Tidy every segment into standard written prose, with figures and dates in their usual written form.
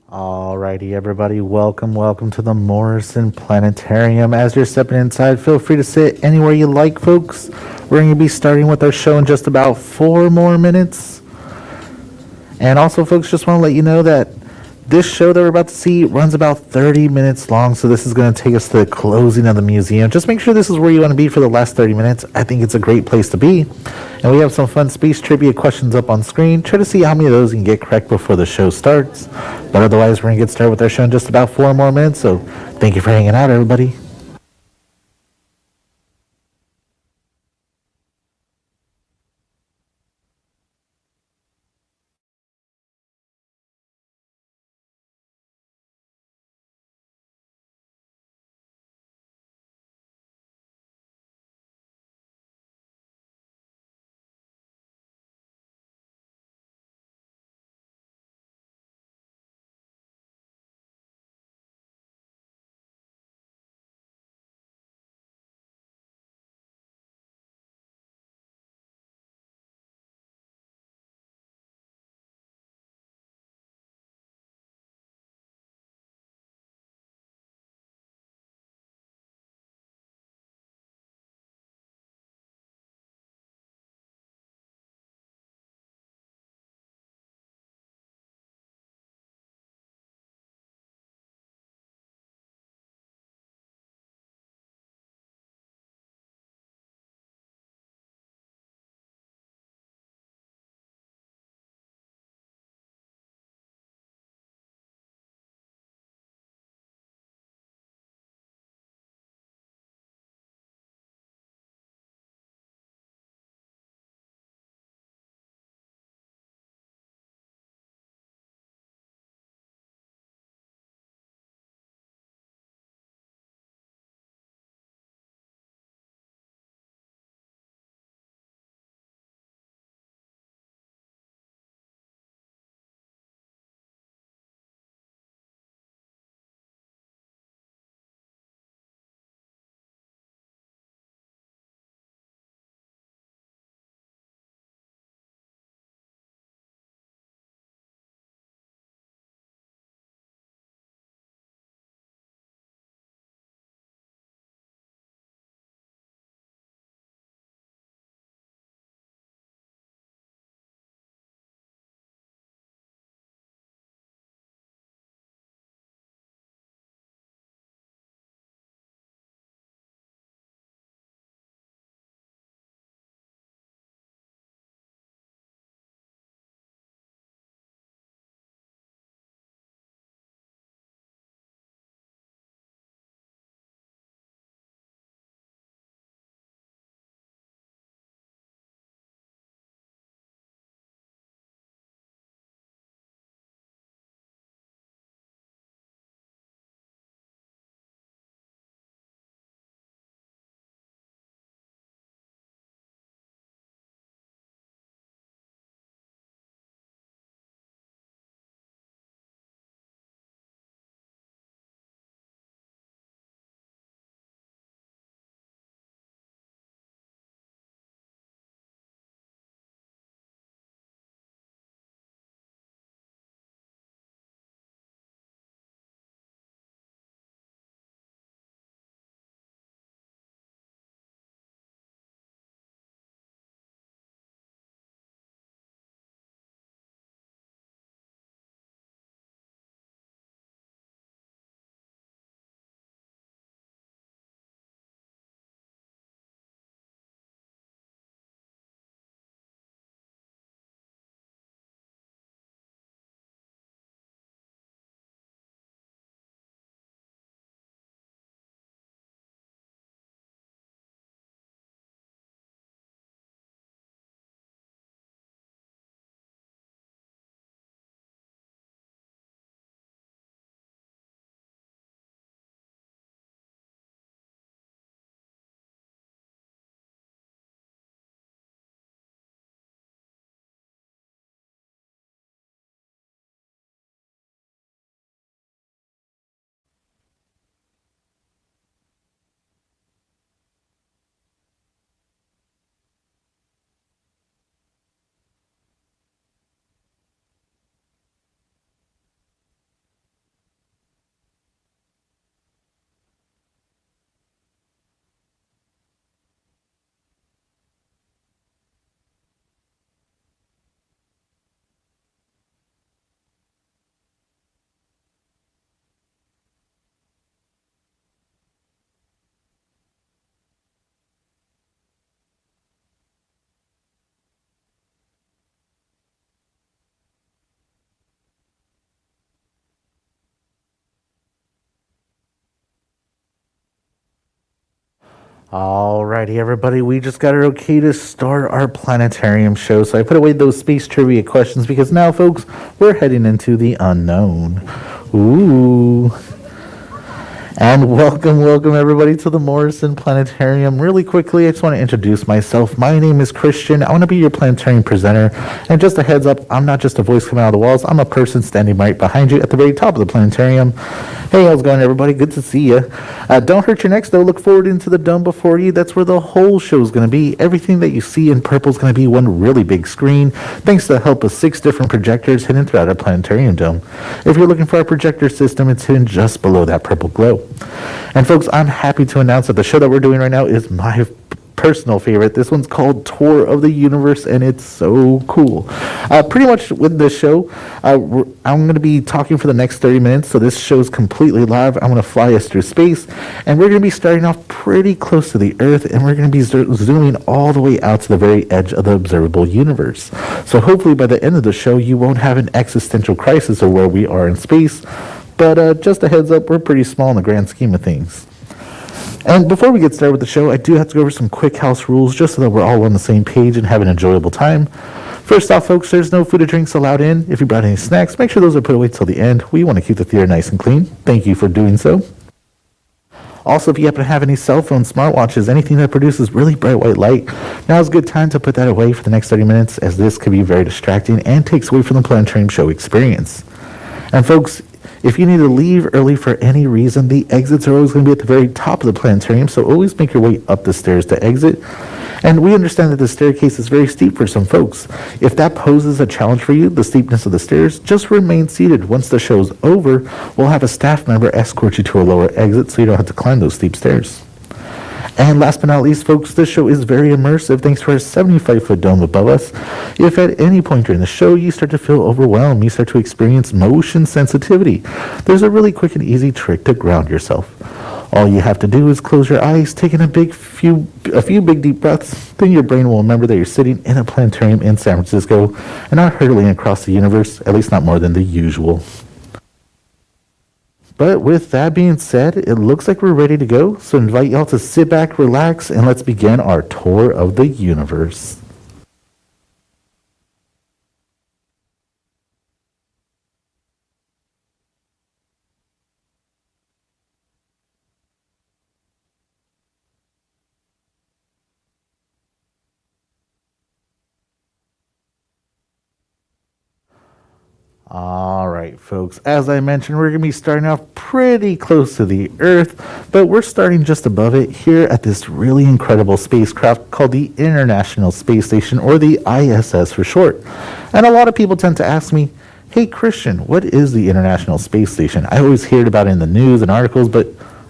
Alrighty, everybody, welcome to the Morrison Planetarium. As you're stepping inside, feel free to sit anywhere you like, folks. We're going to be starting with our show in just about 4 more minutes. And also, folks, just want to let you know that this show that we're about to see runs about 30 minutes long, so this is going to take us to the closing of the museum. Just make sure this is where you want to be for the last 30 minutes. I think it's a great place to be. And we have some fun space trivia questions up on screen. Try to see how many of those you can get correct before the show starts. But otherwise, we're going to get started with our show in just about 4 more minutes, so thank you for hanging out, everybody. Alrighty, everybody, we just got it okay to start our planetarium show. So I put away those space trivia questions because now, folks, we're heading into the unknown. Ooh. And welcome everybody to the Morrison Planetarium. Really quickly, I just want to introduce myself. My name is Christian. I want to be your planetarium presenter. And just a heads up, I'm not just a voice coming out of the walls. I'm a person standing right behind you at the very top of the planetarium. Hey, how's it going, everybody? Good to see you. Don't hurt your necks, though. Look forward into the dome before you. That's where the whole show is going to be. Everything that you see in purple is going to be one really big screen, thanks to the help of 6 different projectors hidden throughout our planetarium dome. If you're looking for our projector system, it's hidden just below that purple glow. And folks, I'm happy to announce that the show that we're doing right now is my personal favorite. This one's called Tour of the Universe, and it's so cool. Pretty much with this show, I'm going to be talking for the next 30 minutes, so this show's completely live. I'm going to fly us through space, and we're going to be starting off pretty close to the Earth, and we're going to be zooming all the way out to the very edge of the observable universe. So hopefully by the end of the show, you won't have an existential crisis of where we are in space. But just a heads up, we're pretty small in the grand scheme of things. And before we get started with the show, I do have to go over some quick house rules just so that we're all on the same page and have an enjoyable time. First off, folks, there's no food or drinks allowed in. If you brought any snacks, make sure those are put away till the end. We want to keep the theater nice and clean. Thank you for doing so. Also, if you happen to have any cell phones, smartwatches, anything that produces really bright white light, now is a good time to put that away for the next 30 minutes, as this could be very distracting and takes away from the planetarium show experience. And folks, if you need to leave early for any reason, the exits are always going to be at the very top of the planetarium, so always make your way up the stairs to exit. And we understand that the staircase is very steep for some folks. If that poses a challenge for you, the steepness of the stairs, just remain seated. Once the show's over, we'll have a staff member escort you to a lower exit so you don't have to climb those steep stairs. And last but not least, folks, this show is very immersive thanks to our 75-foot dome above us. If at any point during the show you start to feel overwhelmed, you start to experience motion sensitivity, there's a really quick and easy trick to ground yourself. All you have to do is close your eyes, take in a few big deep breaths, then your brain will remember that you're sitting in a planetarium in San Francisco and not hurtling across the universe, at least not more than the usual. But with that being said, it looks like we're ready to go. So I invite y'all to sit back, relax, and let's begin our tour of the universe. All right, folks, as I mentioned, we're going to be starting off pretty close to the Earth, but we're starting just above it here at this really incredible spacecraft called the International Space Station, or the ISS for short. And a lot of people tend to ask me, hey, Christian, what is the International Space Station? I always hear about it in the news and articles, but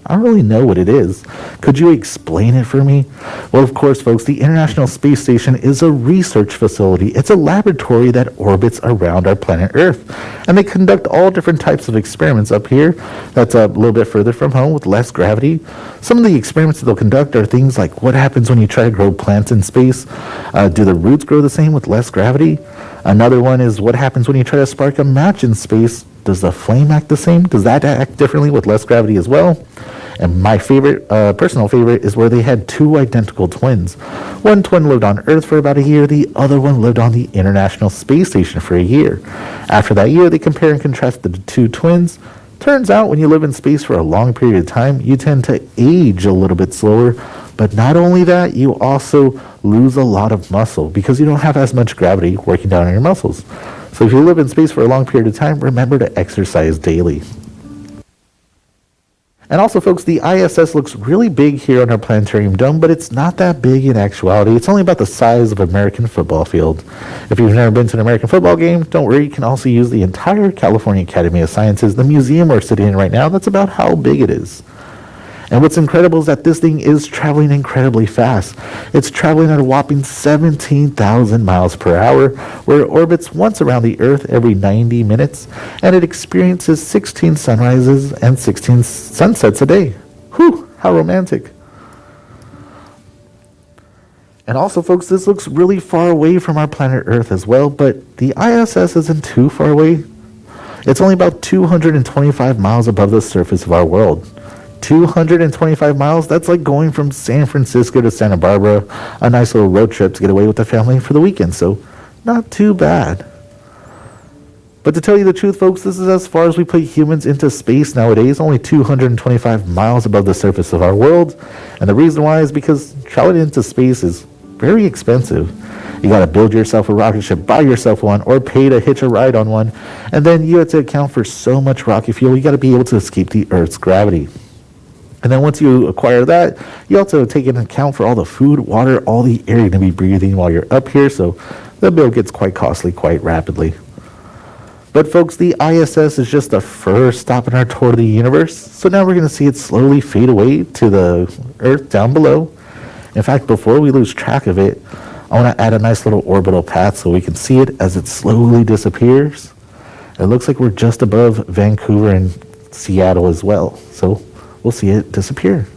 I don't really know what it is. Could you explain it for me? Well, of course, folks, the International Space Station is a research facility. It's a laboratory that orbits around our planet Earth. And they conduct all different types of experiments up here. That's a little bit further from home with less gravity. Some of the experiments that they'll conduct are things like what happens when you try to grow plants in space? Do the roots grow the same with less gravity? Another one is what happens when you try to spark a match in space? Does the flame act the same? Does that act differently with less gravity as well? And my favorite, personal favorite, is where they had 2 identical twins. One twin lived on Earth for about a year. The other one lived on the International Space Station for a year. After that year, they compare and contrast the 2 twins. Turns out when you live in space for a long period of time, you tend to age a little bit slower. But not only that, you also lose a lot of muscle because you don't have as much gravity working down on your muscles. So if you live in space for a long period of time, remember to exercise daily. And also, folks, the ISS looks really big here on our planetarium dome, but it's not that big in actuality. It's only about the size of an American football field. If you've never been to an American football game, don't worry, you can also use the entire California Academy of Sciences, the museum we're sitting in right now. That's about how big it is. And what's incredible is that this thing is traveling incredibly fast. It's traveling at a whopping 17,000 miles per hour, where it orbits once around the Earth every 90 minutes, and it experiences 16 sunrises and 16 sunsets a day. Whew, how romantic. And also, folks, this looks really far away from our planet Earth as well, but the ISS isn't too far away. It's only about 225 miles above the surface of our world. 225 miles, that's like going from San Francisco to Santa Barbara, a nice little road trip to get away with the family for the weekend, so not too bad. But to tell you the truth, folks, this is as far as we put humans into space nowadays, only 225 miles above the surface of our world. And the reason why is because traveling into space is very expensive. You got to build yourself a rocket ship, buy yourself one, or pay to hitch a ride on one. And then you have to account for so much rocket fuel, you got to be able to escape the Earth's gravity. And then once you acquire that, you also take into account for all the food, water, all the air you're going to be breathing while you're up here. So the bill gets quite costly quite rapidly. But folks, the ISS is just the first stop in our tour of the universe. So now we're going to see it slowly fade away to the Earth down below. In fact, before we lose track of it, I want to add a nice little orbital path so we can see it as it slowly disappears. It looks like we're just above Vancouver and Seattle as well. So we'll see it disappear.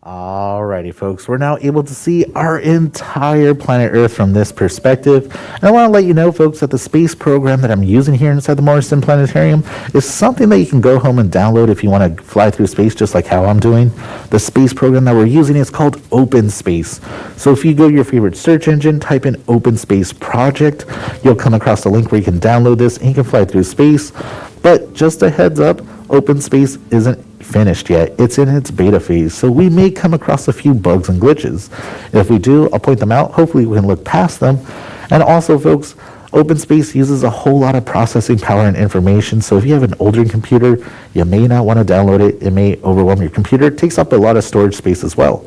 Alrighty, folks, we're now able to see our entire planet Earth from this perspective. And I want to let you know, folks, that the space program that I'm using here inside the Morrison Planetarium is something that you can go home and download if you want to fly through space, just like how I'm doing. The space program that we're using is called OpenSpace. So if you go to your favorite search engine, type in OpenSpace Project, you'll come across a link where you can download this and you can fly through space. But just a heads up, OpenSpace isn't finished yet. It's in its beta phase, so we may come across a few bugs and glitches. If we do, I'll point them out. Hopefully we can look past them. And also, folks, OpenSpace uses a whole lot of processing power and information, so if you have an older computer, you may not want to download it. It may overwhelm your computer. It takes up a lot of storage space as well.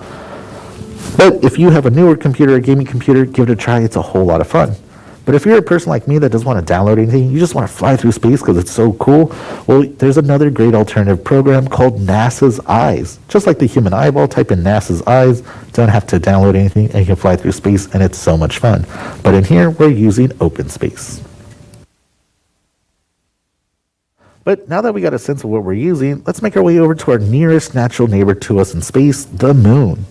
But if you have a newer computer, a gaming computer, give it a try. It's a whole lot of fun. But if you're a person like me that doesn't want to download anything, you just want to fly through space because it's so cool, well, there's another great alternative program called NASA's Eyes. Just like the human eyeball, type in NASA's Eyes, don't have to download anything, and you can fly through space, and it's so much fun. But in here, we're using OpenSpace. But now that we got a sense of what we're using, let's make our way over to our nearest natural neighbor to us in space, the moon.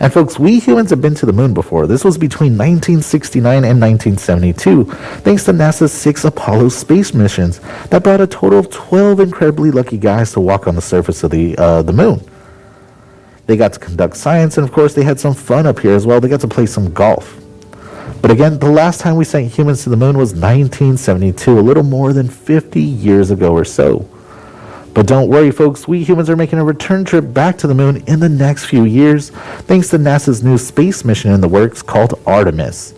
And folks, we humans have been to the moon before. This was between 1969 and 1972, thanks to NASA's 6 Apollo space missions that brought a total of 12 incredibly lucky guys to walk on the surface of the moon. They got to conduct science, and of course they had some fun up here as well. They got to play some golf. But again, the last time we sent humans to the moon was 1972, a little more than 50 years ago or so. But don't worry, folks, we humans are making a return trip back to the moon in the next few years, thanks to NASA's new space mission in the works called Artemis.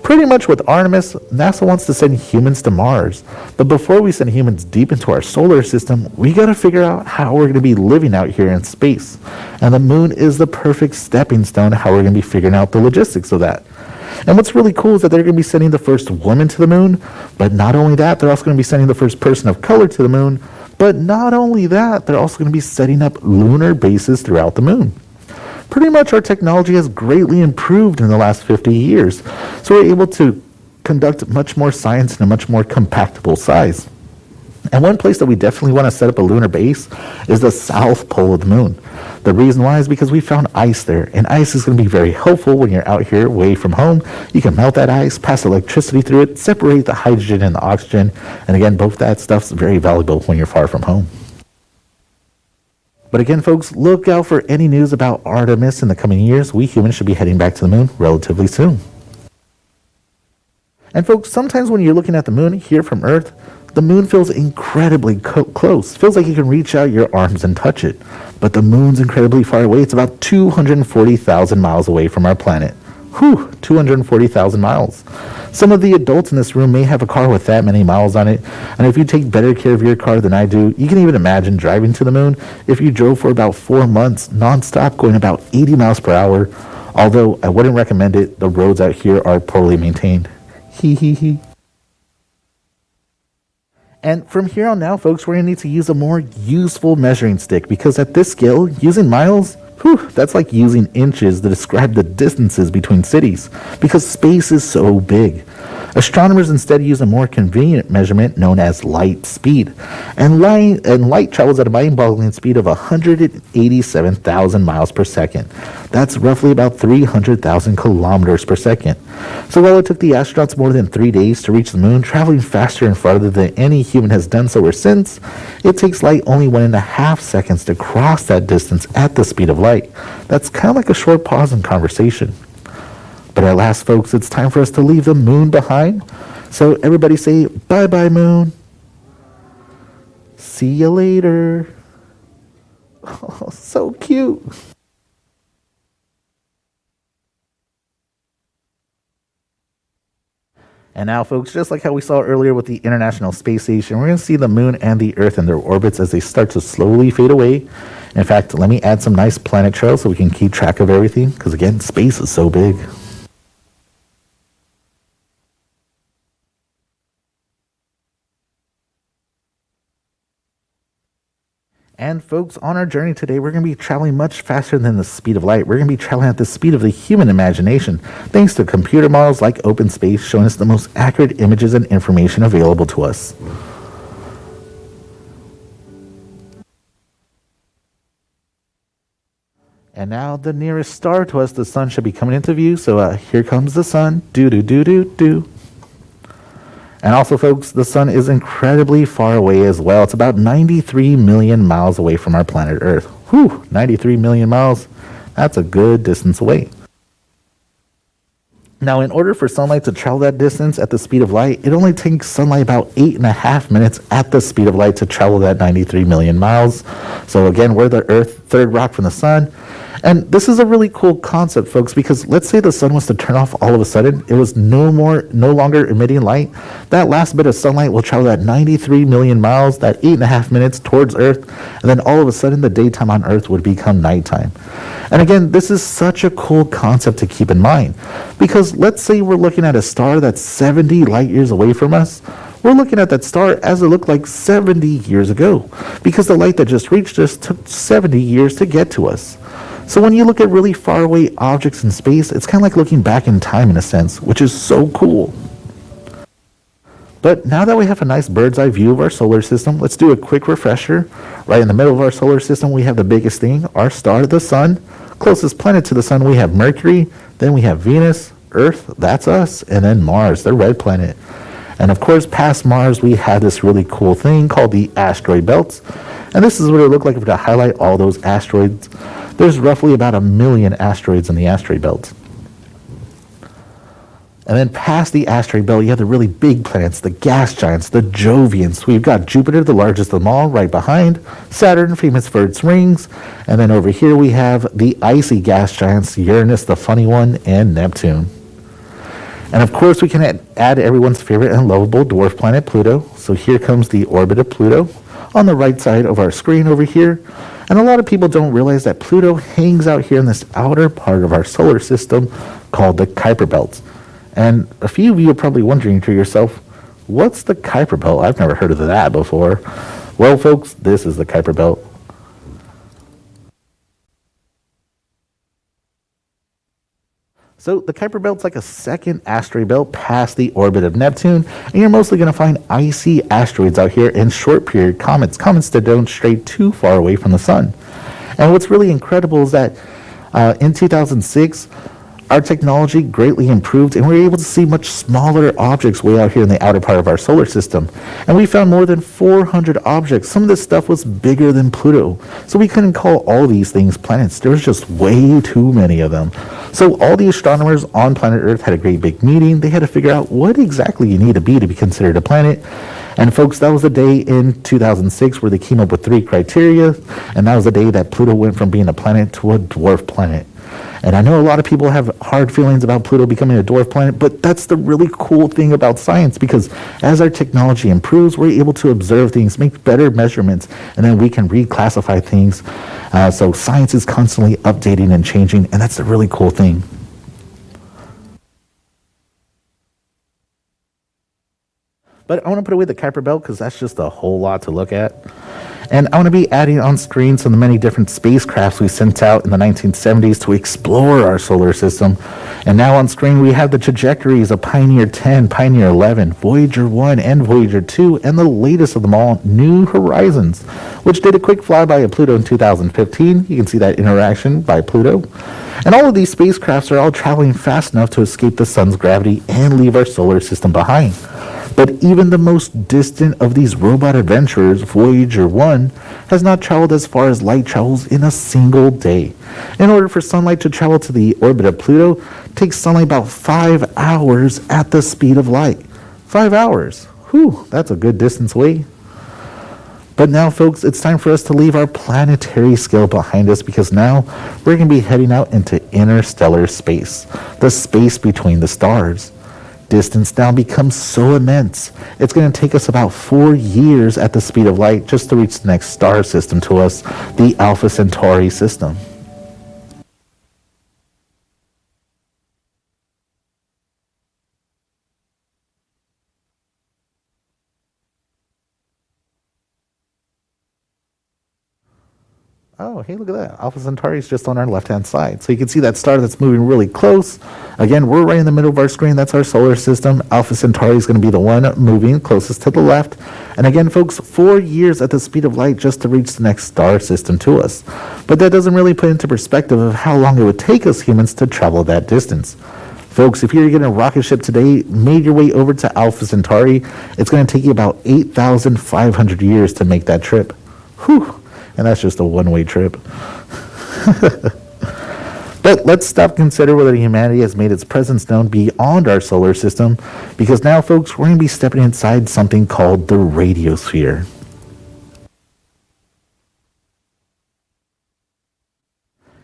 Pretty much with Artemis, NASA wants to send humans to Mars. But before we send humans deep into our solar system, we gotta figure out how we're gonna be living out here in space. And the moon is the perfect stepping stone to how we're gonna be figuring out the logistics of that. And what's really cool is that they're going to be sending the first woman to the moon, but not only that, they're also going to be sending the first person of color to the moon, but not only that, they're also going to be setting up lunar bases throughout the moon. Pretty much our technology has greatly improved in the last 50 years, so we're able to conduct much more science in a much more compactable size. And one place that we definitely want to set up a lunar base is the south pole of the moon. The reason why is because we found ice there, and ice is going to be very helpful when you're out here away from home. You can melt that ice, pass electricity through it, separate the hydrogen and the oxygen, and again, both that stuff's very valuable when you're far from home. But again, folks, look out for any news about Artemis in the coming years. We humans should be heading back to the moon relatively soon. And folks, sometimes when you're looking at the moon here from Earth, the moon feels incredibly close. Feels like you can reach out your arms and touch it. But the moon's incredibly far away. It's about 240,000 miles away from our planet. Whew, 240,000 miles. Some of the adults in this room may have a car with that many miles on it. And if you take better care of your car than I do, you can even imagine driving to the moon if you drove for about 4 months nonstop going about 80 miles per hour. Although I wouldn't recommend it. The roads out here are poorly maintained. Hee hee hee. And from here on now, folks, we're going to need to use a more useful measuring stick because at this scale, using miles Whew, that's like using inches to describe the distances between cities, because space is so big. Astronomers instead use a more convenient measurement known as light speed. And light travels at a mind-boggling speed of 187,000 miles per second. That's roughly about 300,000 kilometers per second. So while it took the astronauts more than 3 days to reach the moon, traveling faster and farther than any human has done so or since, it takes light only 1.5 seconds to cross that distance at the speed of light. That's kind of like a short pause in conversation. But at last, folks, it's time for us to leave the moon behind. So everybody say, bye-bye, moon. See you later. Oh, so cute. And now, folks, just like how we saw earlier with the International Space Station, we're going to see the moon and the Earth in their orbits as they start to slowly fade away. In fact, let me add some nice planet trails so we can keep track of everything, because again, space is so big. And folks, on our journey today, we're going to be traveling much faster than the speed of light. We're going to be traveling at the speed of the human imagination, thanks to computer models like OpenSpace showing us the most accurate images and information available to us. And now the nearest star to us, the sun, should be coming into view. So here comes the sun. Do-do-do-do-do. And also, folks, the sun is incredibly far away as well. It's about 93 million miles away from our planet Earth. Whew, 93 million miles. That's a good distance away. Now, in order for sunlight to travel that distance at the speed of light, it only takes sunlight about 8.5 minutes at the speed of light to travel that 93 million miles. So again, we're the Earth's third rock from the sun. And this is a really cool concept, folks, because let's say the sun was to turn off all of a sudden, it was no longer emitting light. That last bit of sunlight will travel that 93 million miles, that 8.5 minutes towards Earth, and then all of a sudden the daytime on Earth would become nighttime. And again, this is such a cool concept to keep in mind, because let's say we're looking at a star that's 70 light years away from us. We're looking at that star as it looked like 70 years ago, because the light that just reached us took 70 years to get to us. So when you look at really far away objects in space, it's kind of like looking back in time in a sense, which is so cool. But now that we have a nice bird's eye view of our solar system, let's do a quick refresher. Right in the middle of our solar system, we have the biggest thing, our star, the sun. Closest planet to the sun, we have Mercury. Then we have Venus, Earth, that's us, and then Mars, the red planet. And of course, past Mars, we have this really cool thing called the asteroid belts. And this is what it looked like if we were to highlight all those asteroids. There's roughly about 1 million asteroids in the asteroid belt. And then past the asteroid belt, you have the really big planets, the gas giants, the Jovians. We've got Jupiter, the largest of them all, right behind. Saturn, famous for its rings. And then over here we have the icy gas giants, Uranus, the funny one, and Neptune. And of course, we can add everyone's favorite and lovable dwarf planet, Pluto. So here comes the orbit of Pluto on the right side of our screen over here. And a lot of people don't realize that Pluto hangs out here in this outer part of our solar system called the Kuiper Belt. And a few of you are probably wondering to yourself, what's the Kuiper Belt? I've never heard of that before. Well, folks, this is the Kuiper Belt. So the Kuiper Belt's like a second asteroid belt past the orbit of Neptune, and you're mostly going to find icy asteroids out here and short period comets that don't stray too far away from the sun. And what's really incredible is that in 2006, our technology greatly improved, and we were able to see much smaller objects way out here in the outer part of our solar system. And we found more than 400 objects. Some of this stuff was bigger than Pluto. So we couldn't call all these things planets. There was just way too many of them. So all the astronomers on planet Earth had a great big meeting. They had to figure out what exactly you need to be considered a planet. And folks, that was the day in 2006 where they came up with 3 criteria. And that was the day that Pluto went from being a planet to a dwarf planet. And I know a lot of people have hard feelings about Pluto becoming a dwarf planet, but that's the really cool thing about science, because as our technology improves, we're able to observe things, make better measurements, and then we can reclassify things. So science is constantly updating and changing, and that's a really cool thing. But I want to put away the Kuiper Belt because that's just a whole lot to look at. And I want to be adding on screen some of the many different spacecrafts we sent out in the 1970s to explore our solar system. And now on screen we have the trajectories of Pioneer 10, Pioneer 11, Voyager 1, and Voyager 2, and the latest of them all, New Horizons, which did a quick flyby of Pluto in 2015. You can see that interaction by Pluto. And all of these spacecrafts are all traveling fast enough to escape the sun's gravity and leave our solar system behind. But even the most distant of these robot adventurers, Voyager 1, has not traveled as far as light travels in a single day. In order for sunlight to travel to the orbit of Pluto, it takes sunlight about 5 hours at the speed of light. 5 hours. Whew, that's a good distance away. But now, folks, it's time for us to leave our planetary scale behind us, because now we're going to be heading out into interstellar space, the space between the stars. Distance now becomes so immense, it's going to take us about 4 years at the speed of light just to reach the next star system to us, the Alpha Centauri system. Oh, hey, look at that. Alpha Centauri is just on our left-hand side. So you can see that star that's moving really close. Again, we're right in the middle of our screen. That's our solar system. Alpha Centauri is going to be the one moving closest to the left. And again, folks, 4 years at the speed of light just to reach the next star system to us. But that doesn't really put into perspective of how long it would take us humans to travel that distance. Folks, if you're getting a rocket ship today, made your way over to Alpha Centauri, it's going to take you about 8,500 years to make that trip. Whew. And that's just a one-way trip. But let's stop and consider whether humanity has made its presence known beyond our solar system, because now, folks, we're going to be stepping inside something called the radiosphere.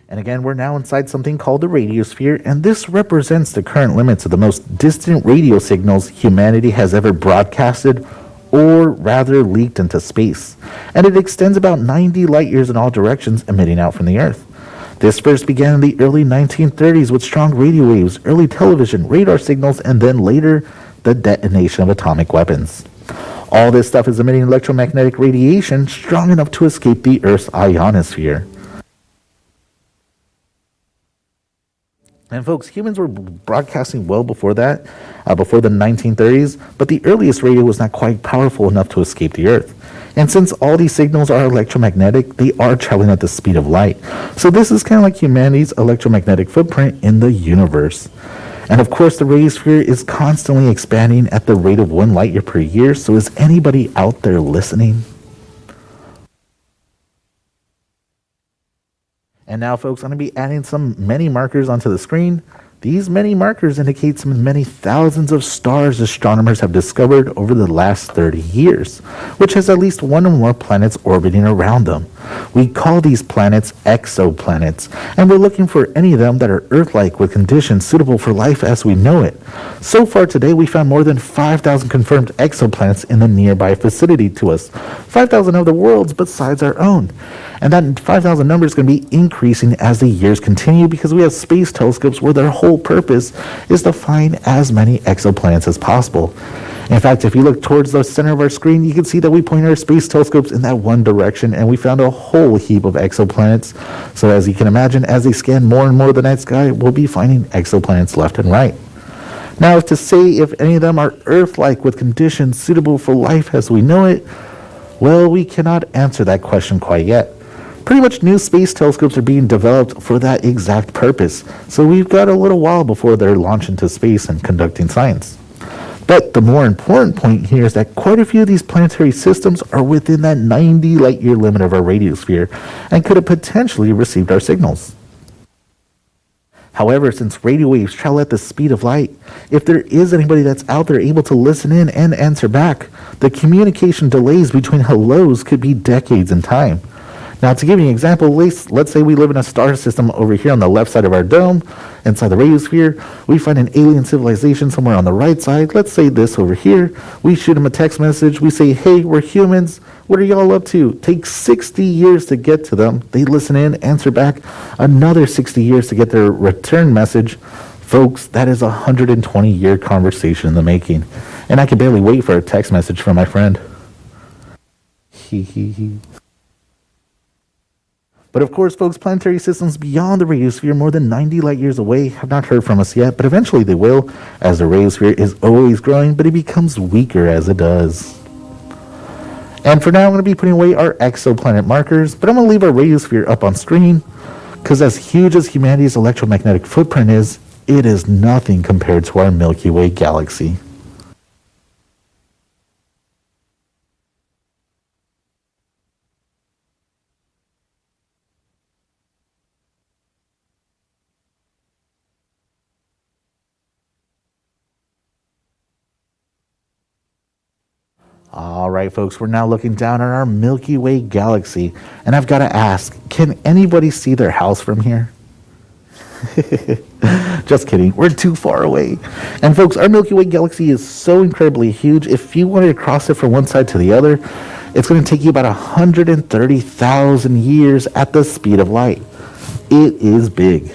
And again, we're now inside something called the radiosphere, and this represents the current limits of the most distant radio signals humanity has ever broadcasted, or rather leaked into space, and it extends about 90 light years in all directions, emitting out from the Earth. This first began in the early 1930s with strong radio waves, early television, radar signals, and then later, the detonation of atomic weapons. All this stuff is emitting electromagnetic radiation strong enough to escape the Earth's ionosphere. And folks, humans were broadcasting well before that, before the 1930s, but the earliest radio was not quite powerful enough to escape the Earth. And since all these signals are electromagnetic, they are traveling at the speed of light. So this is kind of like humanity's electromagnetic footprint in the universe. And of course, the radiosphere is constantly expanding at the rate of 1 light year per year. So is anybody out there listening? And now, folks, I'm going to be adding some many markers onto the screen. These many markers indicate some many thousands of stars astronomers have discovered over the last 30 years, which has at least one or more planets orbiting around them. We call these planets exoplanets, and we're looking for any of them that are Earth-like with conditions suitable for life as we know it. So far today, we found more than 5,000 confirmed exoplanets in the nearby vicinity to us, 5,000 of the world's besides our own. And that 5,000 number is going to be increasing as the years continue, because we have space telescopes where their whole purpose is to find as many exoplanets as possible. In fact, if you look towards the center of our screen, you can see that we point our space telescopes in that one direction, and we found a whole heap of exoplanets. So as you can imagine, as they scan more and more of the night sky, we'll be finding exoplanets left and right. Now, to say if any of them are Earth-like with conditions suitable for life as we know it, well, we cannot answer that question quite yet. Pretty much new space telescopes are being developed for that exact purpose, so we've got a little while before they're launched into space and conducting science. But the more important point here is that quite a few of these planetary systems are within that 90 light-year limit of our radiosphere and could have potentially received our signals. However, since radio waves travel at the speed of light, if there is anybody that's out there able to listen in and answer back, the communication delays between hellos could be decades in time. Now, to give you an example, let's say we live in a star system over here on the left side of our dome, inside the radiosphere. We find an alien civilization somewhere on the right side. Let's say this over here. We shoot them a text message. We say, hey, we're humans. What are y'all up to? Takes 60 years to get to them. They listen in, answer back. Another 60 years to get their return message. Folks, that is a 120-year conversation in the making. And I can barely wait for a text message from my friend. Hee hee hee. But of course, folks, planetary systems beyond the radiosphere more than 90 light years away have not heard from us yet, but eventually they will, as the radiosphere is always growing, but it becomes weaker as it does. And for now, I'm going to be putting away our exoplanet markers, but I'm going to leave our radiosphere up on screen, because as huge as humanity's electromagnetic footprint is, it is nothing compared to our Milky Way galaxy. All right, folks, we're now looking down on our Milky Way galaxy, and I've got to ask, can anybody see their house from here? Just kidding, we're too far away. And folks, our Milky Way galaxy is so incredibly huge, if you wanted to cross it from one side to the other, it's going to take you about 130,000 years at the speed of light. It is big.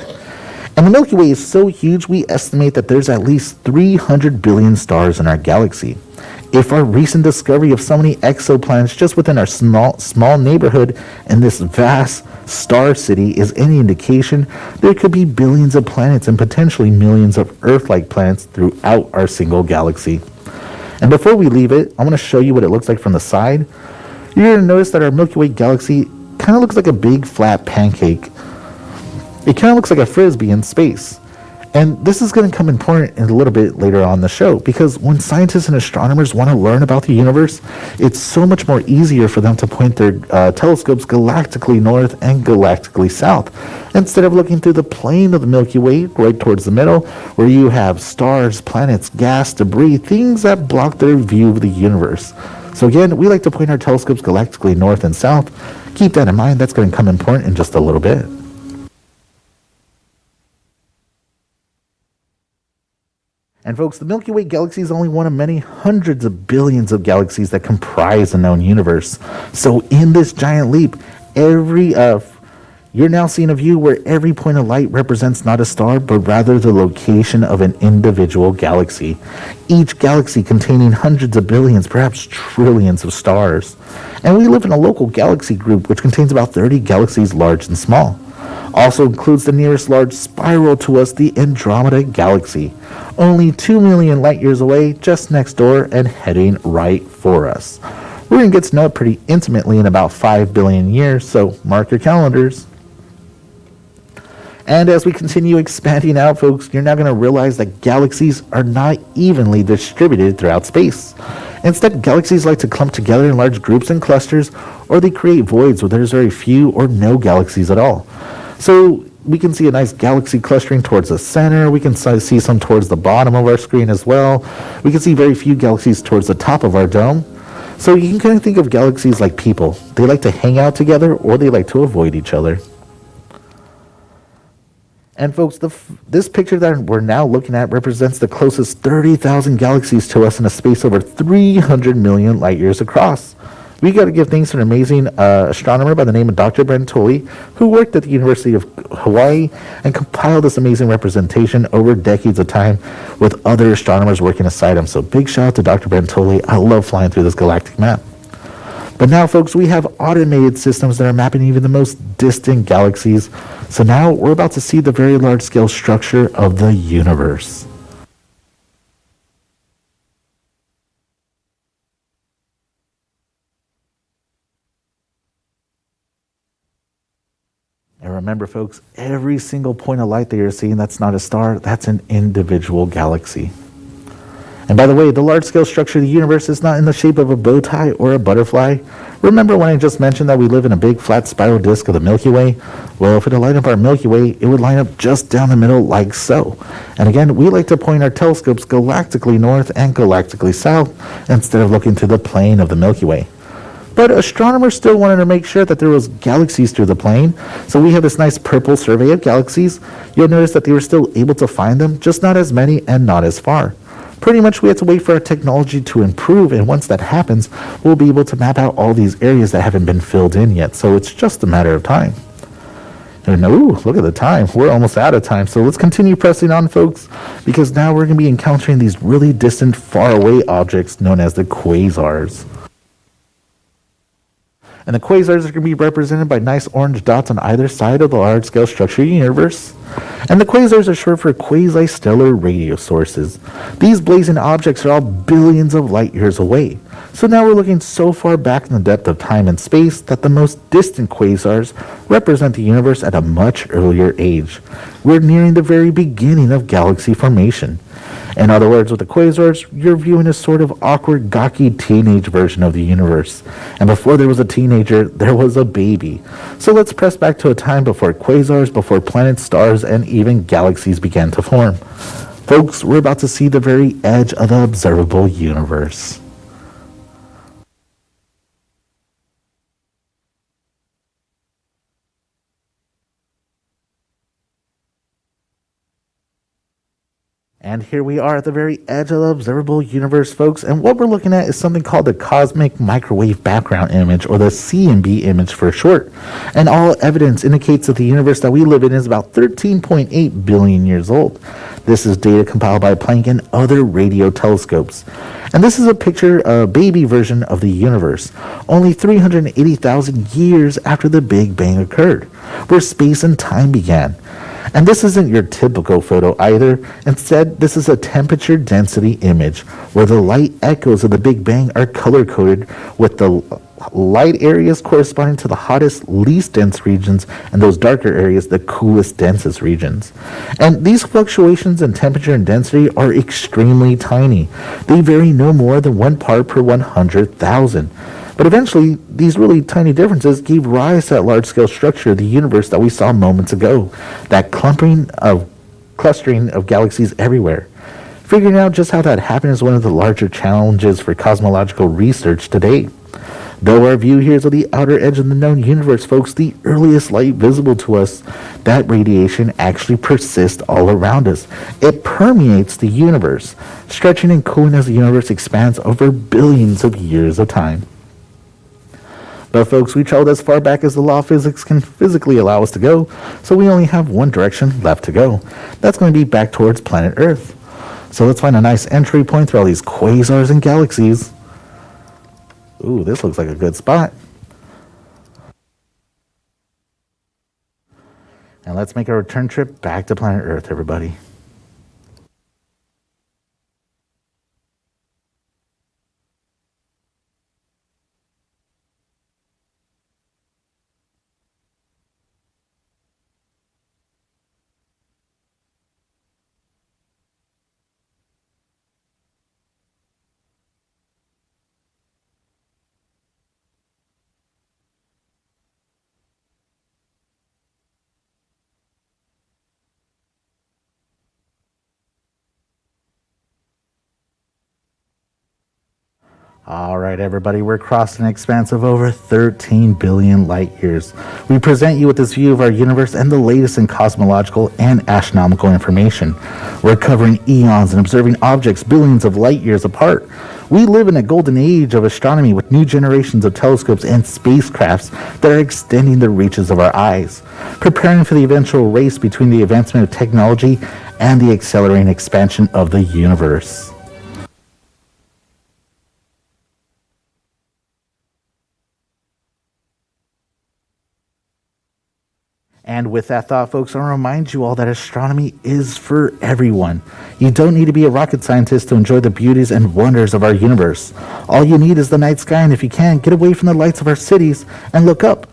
And the Milky Way is so huge, we estimate that there's at least 300 billion stars in our galaxy. If our recent discovery of so many exoplanets just within our small neighborhood and this vast star city is any indication, there could be billions of planets and potentially millions of Earth-like planets throughout our single galaxy. And before we leave it, I want to show you what it looks like from the side. You're going to notice that our Milky Way galaxy kind of looks like a big flat pancake. It kind of looks like a frisbee in space. And this is going to come important in a little bit later on in the show, because when scientists and astronomers want to learn about the universe, it's so much more easier for them to point their telescopes galactically north and galactically south, instead of looking through the plane of the Milky Way right towards the middle, where you have stars, planets, gas, debris, things that block their view of the universe. So again, we like to point our telescopes galactically north and south. Keep that in mind. That's going to come important in just a little bit. And folks, the Milky Way galaxy is only one of many hundreds of billions of galaxies that comprise the known universe. So in this giant leap, you're now seeing a view where every point of light represents not a star, but rather the location of an individual galaxy. Each galaxy containing hundreds of billions, perhaps trillions of stars. And we live in a local galaxy group which contains about 30 galaxies large and small. Also includes the nearest large spiral to us, the Andromeda Galaxy, only 2 million light years away, just next door and heading right for us. We're going to get to know it pretty intimately in about 5 billion years, so mark your calendars. And as we continue expanding out, folks, you're now going to realize that galaxies are not evenly distributed throughout space. Instead, galaxies like to clump together in large groups and clusters, or they create voids where there's very few or no galaxies at all. So we can see a nice galaxy clustering towards the center. We can see some towards the bottom of our screen as well. We can see very few galaxies towards the top of our dome. So you can kind of think of galaxies like people. They like to hang out together, or they like to avoid each other. And folks, this picture that we're now looking at represents the closest 30,000 galaxies to us in a space over 300 million light years across. We got to give thanks to an amazing astronomer by the name of Dr. Brentoli, who worked at the University of Hawaii and compiled this amazing representation over decades of time with other astronomers working aside him. So big shout out to Dr. Brentoli. I love flying through this galactic map. But now, folks, we have automated systems that are mapping even the most distant galaxies. So now we're about to see the very large-scale structure of the universe. And remember, folks, every single point of light that you're seeing that's not a star, that's an individual galaxy. And by the way, the large-scale structure of the universe is not in the shape of a bow tie or a butterfly. Remember when I just mentioned that we live in a big flat spiral disk of the Milky Way? Well, if it had lined up our Milky Way, it would line up just down the middle like so. And again, we like to point our telescopes galactically north and galactically south instead of looking through the plane of the Milky Way. But astronomers still wanted to make sure that there was galaxies through the plane, so we have this nice purple survey of galaxies. You'll notice that they were still able to find them, just not as many and not as far. Pretty much we have to wait for our technology to improve, and once that happens, we'll be able to map out all these areas that haven't been filled in yet, so it's just a matter of time. And ooh, look at the time. We're almost out of time, so let's continue pressing on, folks, because now we're going to be encountering these really distant, faraway objects known as the quasars. And the quasars are going to be represented by nice orange dots on either side of the large-scale structure universe. And the quasars are short for quasi-stellar radio sources. These blazing objects are all billions of light years away. So now we're looking so far back in the depth of time and space that the most distant quasars represent the universe at a much earlier age. We're nearing the very beginning of galaxy formation. In other words, with the quasars, you're viewing a sort of awkward, gawky teenage version of the universe. And before there was a teenager, there was a baby. So let's press back to a time before quasars, before planets, stars, and even galaxies began to form. Folks, we're about to see the very edge of the observable universe. And here we are at the very edge of the observable universe, folks. And what we're looking at is something called the Cosmic Microwave Background Image, or the CMB image for short. And all evidence indicates that the universe that we live in is about 13.8 billion years old. This is data compiled by Planck and other radio telescopes. And this is a picture, a baby version of the universe, only 380,000 years after the Big Bang occurred, where space and time began. And this isn't your typical photo either. Instead, this is a temperature density image where the light echoes of the Big Bang are color-coded with the light areas corresponding to the hottest, least dense regions, and those darker areas, the coolest, densest regions. And these fluctuations in temperature and density are extremely tiny. They vary no more than 1 part per 100,000. But eventually, these really tiny differences gave rise to that large-scale structure of the universe that we saw moments ago, that clustering of galaxies everywhere. Figuring out just how that happened is one of the larger challenges for cosmological research today. Though our view here is of the outer edge of the known universe, folks, the earliest light visible to us, that radiation actually persists all around us. It permeates the universe, stretching and cooling as the universe expands over billions of years of time. But folks, we traveled as far back as the law of physics can physically allow us to go, so we only have one direction left to go. That's going to be back towards planet Earth. So let's find a nice entry point through all these quasars and galaxies. Ooh, this looks like a good spot. And let's make a return trip back to planet Earth, everybody. All right, everybody, we're crossing an expanse of over 13 billion light years. We present you with this view of our universe and the latest in cosmological and astronomical information. We're covering eons and observing objects billions of light years apart. We live in a golden age of astronomy with new generations of telescopes and spacecrafts that are extending the reaches of our eyes, preparing for the eventual race between the advancement of technology and the accelerating expansion of the universe. And with that thought, folks, I want to remind you all that astronomy is for everyone. You don't need to be a rocket scientist to enjoy the beauties and wonders of our universe. All you need is the night sky, and if you can, get away from the lights of our cities and look up.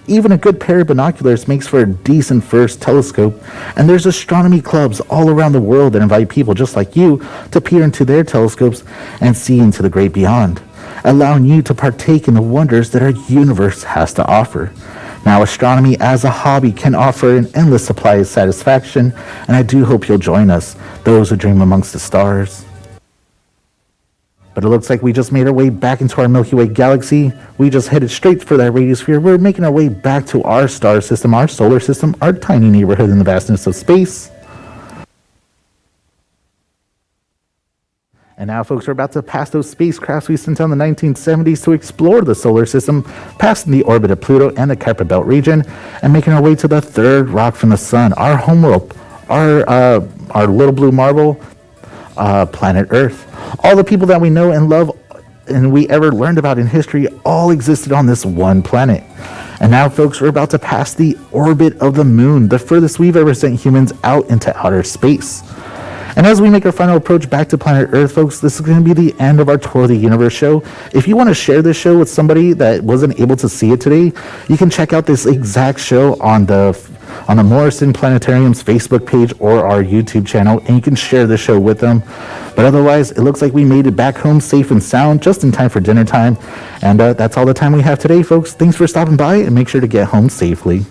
Even a good pair of binoculars makes for a decent first telescope, and there's astronomy clubs all around the world that invite people just like you to peer into their telescopes and see into the great beyond, allowing you to partake in the wonders that our universe has to offer. Now, astronomy as a hobby can offer an endless supply of satisfaction, and I do hope you'll join us, those who dream amongst the stars. But it looks like we just made our way back into our Milky Way galaxy. We just headed straight for that radiosphere. We're making our way back to our star system, our solar system, our tiny neighborhood in the vastness of space. And now, folks, we're about to pass those spacecrafts we sent out in the 1970s to explore the solar system, passing the orbit of Pluto and the Kuiper Belt region, and making our way to the third rock from the sun, our homeworld, our little blue marble, planet Earth. All the people that we know and love and we ever learned about in history all existed on this one planet. And now, folks, we're about to pass the orbit of the moon, the furthest we've ever sent humans out into outer space. And as we make our final approach back to planet Earth, folks, this is going to be the end of our Tour of the Universe show. If you want to share this show with somebody that wasn't able to see it today, you can check out this exact show on the Morrison Planetarium's Facebook page or our YouTube channel, and you can share the show with them. But otherwise, it looks like we made it back home safe and sound, just in time for dinner time. And that's all the time we have today, folks. Thanks for stopping by, and make sure to get home safely.